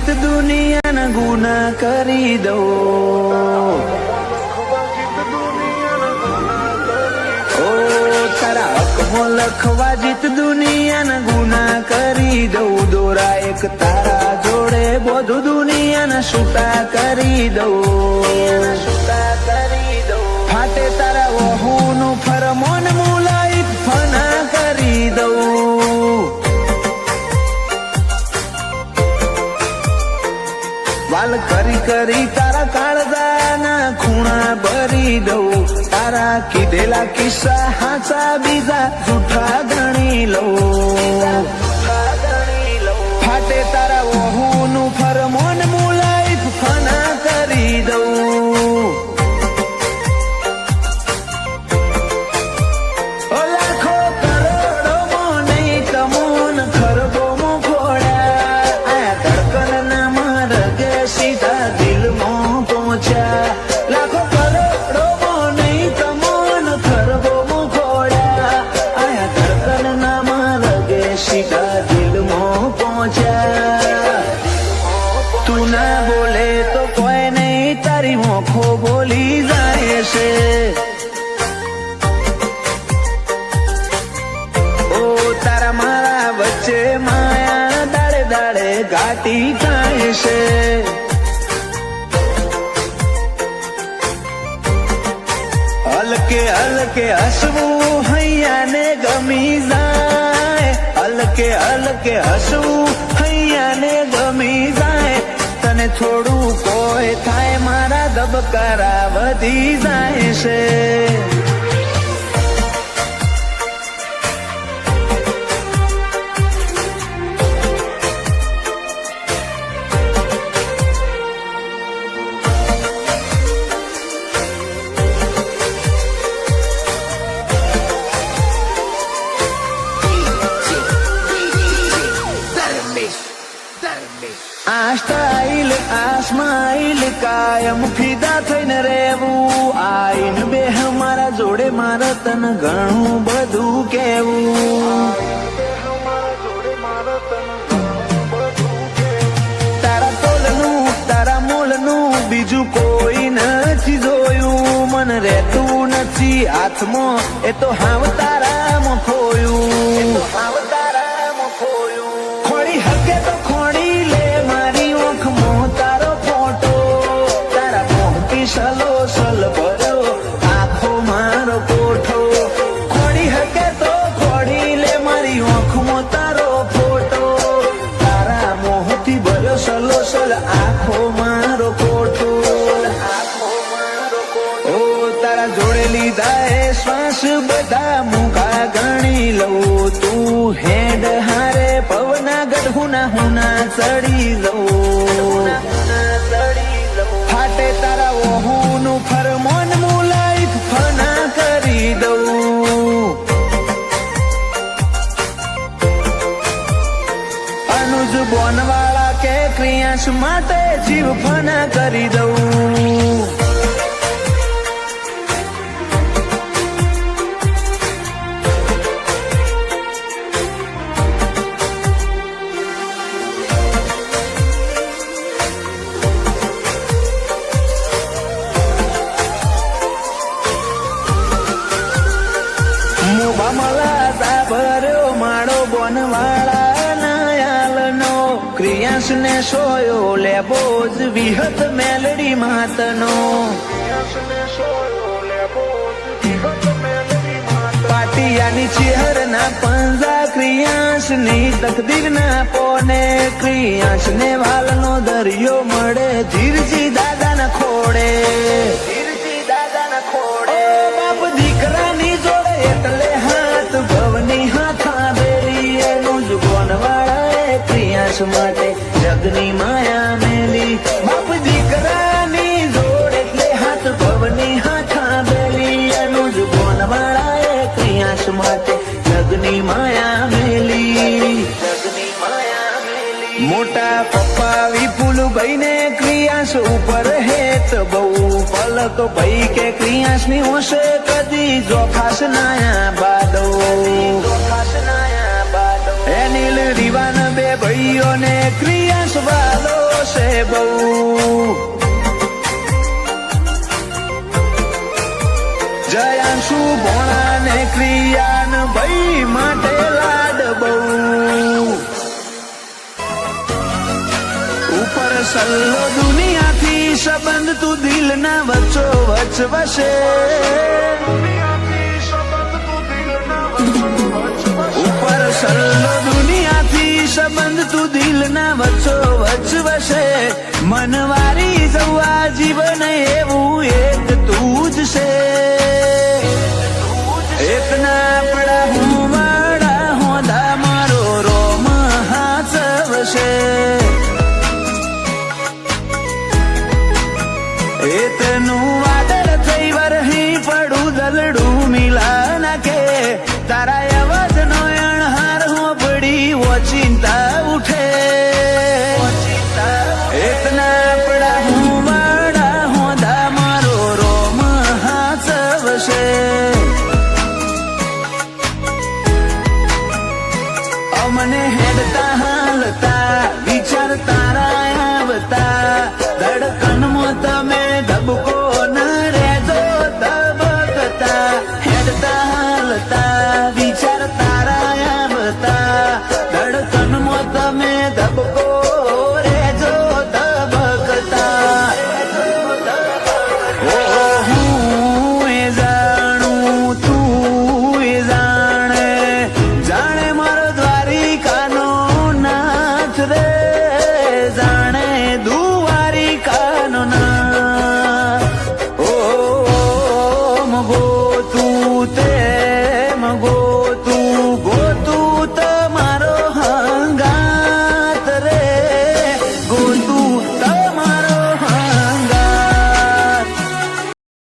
જીત દુનિયાના ગુના કરી દઉં. ઓ તારા હકમાં લખવા જીત દુનિયાના ગુના કરી દઉં. દોરા એક તારા જોડે બધું દુનિયાના છૂટા કરી દઉં. ફાટે તારા વહુનું ફરમોન મુલાઈ ફના કરી દઉં. વાલ કરી કરી તારા કાળજાના ખૂણા ભરી દઉં. તારા કીધેલા કિસ્સા હાચા બીજા જૂઠા ગણી લઉં. ફાટે તારા વહુનું ફરમોન મુલાઈ ફના કરી દઉં. લાખો કરોડોમાં નહીં તમોન ખરબોમાં ફોડ્યા. આ ધડકનના માર્ગે સીધા દિલમાં પહોંચ્યા. લાખો કરોડોમાં નહીં તમોન ખરબોમાં ફોડ્યા. આ ધડકનના માર્ગે સીધા દિલમાં પહોંચ્યા. તું ના બોલે તો કોઈ નહીં તારી મોખો બોલી જાય છે. તારા મારા વચ્ચે માયા દાડે દાડે ઘાટી થાય છે. હલકે હલકે હસવું હૈયાને ગમી જાય. હલકે હલકે હસવું હૈયાને ગમી જાય. તને થોડું કોઈ થાય મારા ધબકારા વધી જાય છે. આ સ્ટાઇલ આ સ્માઇલ કાયમ ફિદા થઈને રહેવું. આઈન બે મારા જોડે મારે તને ઘણું બધું કેવું. તારા તોલનું તારા મોલનું બીજું કોઈ નથી જોયું. મને રહેતું નથી હાથમાં એ તો હાવ તારામાં ખોયું. ખોડી હકે તો ખોડી લે મારી ઓંખમાં તારો ફોટો. તારા મોહથી સલો સલ ભર્યો આખો મારો કોઠો. ખોડી હકે તો ખોડી લે મારી ઓંખમાં તારો ફોટો. તારા મોહથી ભર્યો સલો સલ આખો મારો કોઠો. ઓ તારા જોડે લીધા એ શ્વાસ બધા મુખા ગણી લઉં. તું હેડ હારે પવના ગઢુના હુના ચડી લઉં. ફાટે તારા વહુનું ફરમોન મુલાઈ ફના કરી દઉં. અનુજ બોનવાળા કે ક્રિયાંશ માટે જીવ ફના કરી દઉં. ભર્યો માળો બોનવાળા નાયાલનો. ક્રિયાંશને સોયો લેબો જ વિહત મેલડી માતનો. પાટિયાની ચેહરના પંજા ક્રિયાંશની તકદીરના પોને. ક્રિયાંશને વાલનો દરિયો મળે ધીરજી દાદાના ખોડે. બાપ દીકરાની જોડે એટલે હાથ ભવની હાથા બેરી. એનું જ બોનવાળાએ ક્રિયાંશ માટે જગની માયા મેલી. બાપ દીકરાની જોડે એટલે હાથ ભવની હાથા બેલી. એનું જ બોનવાળાએ ક્રિયાંશ માટે જગની માયા મેલી. મોટા પપ્પા વિપુલભાઈ ને ક્રિયાંશ ઉપર હેત બહુ. પલક ભાઈ કે ક્રિયાંશ ની હોશે કદી જોખાશ નાયા બાદો. એનિલ રીવાન બે ભાઈઓને ક્રિયાંશ વાલો બહુ જયાંશુ ભોણા ને ક્રિયાન ભાઈ માટે લાડ બહુ ઉપર સલ્લો દુનિયાથી સંબંધ તું દિલ ના વચ્ચો વચ વસે ઉપર સલ્લો દુનિયાથી સંબંધ તું દિલ ના વચ્ચો વચ વસે મનવારી જવા જીવન એવું એક તું જ છે એક ના પડા હું વાડા હોદા મારો રોમ હાથ વસે એતનું વાદળ થઈ વરહી પડું દલડું મિલા નાખે તારા અવાજ નો અણહાર હો પડી ઓ ચિંતા ઉઠે એતના પડા હું વાડા હોદા મારો રોમ હાથ વસે અમને હેડતા હાલતા વિચાર તારા આવતા ધડકનમાં તમે ધબકો ન રહેજો ધબકતા હેડતા હાલતા વિચાર તારા આવતા ધડકનમાં તમે ધબકો રહેજો ધબકતા ઓ હું એ જાણું તું એ જાણે જાણે મારો દ્વારિકાનો નાથ રે જાણે દ્વારિકાનો નાથ ઓ મગો તું તે મગો તું તમારો હંગાત રે ગોતું